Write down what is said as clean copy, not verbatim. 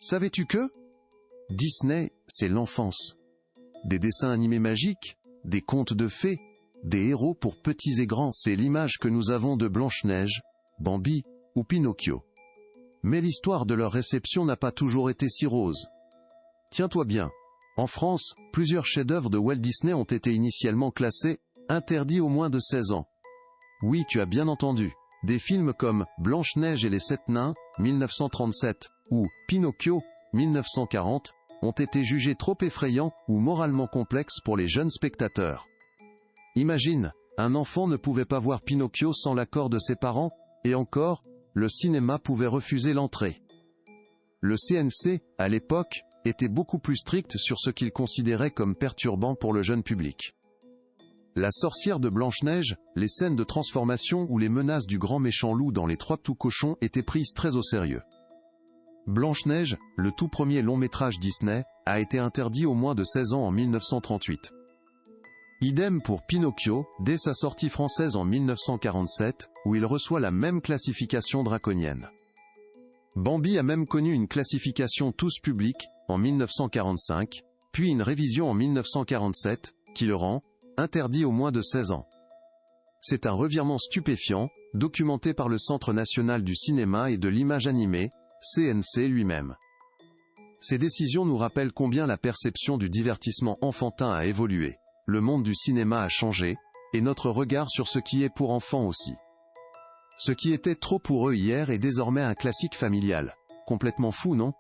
Savais-tu que Disney, c'est l'enfance. Des dessins animés magiques, des contes de fées, des héros pour petits et grands, c'est l'image que nous avons de Blanche-Neige, Bambi ou Pinocchio. Mais l'histoire de leur réception n'a pas toujours été si rose. Tiens-toi bien, en France, plusieurs chefs-d'œuvre de Walt Disney ont été initialement classés « interdits aux moins de 16 ans ». Oui, tu as bien entendu, des films comme Blanche-Neige et les 7 nains, 1937, ou Pinocchio, 1940, ont été jugés trop effrayants ou moralement complexes pour les jeunes spectateurs. Imagine, un enfant ne pouvait pas voir Pinocchio sans l'accord de ses parents, et encore, le cinéma pouvait refuser l'entrée. Le CNC, à l'époque, était beaucoup plus strict sur ce qu'il considérait comme perturbant pour le jeune public. La sorcière de Blanche-Neige, les scènes de transformation ou les menaces du grand méchant loup dans Les Trois Petits Cochons étaient prises très au sérieux. Blanche-Neige, le tout premier long-métrage Disney, a été interdit aux moins de 16 ans en 1938. Idem pour Pinocchio, dès sa sortie française en 1947, où il reçoit la même classification draconienne. Bambi a même connu une classification tous publics, en 1945, puis une révision en 1947, qui le rend interdit aux moins de 16 ans. C'est un revirement stupéfiant, documenté par le Centre national du cinéma et de l'image animée, CNC lui-même. Ces décisions nous rappellent combien la perception du divertissement enfantin a évolué, le monde du cinéma a changé, et notre regard sur ce qui est pour enfants aussi. Ce qui était trop pour eux hier est désormais un classique familial. Complètement fou, non ?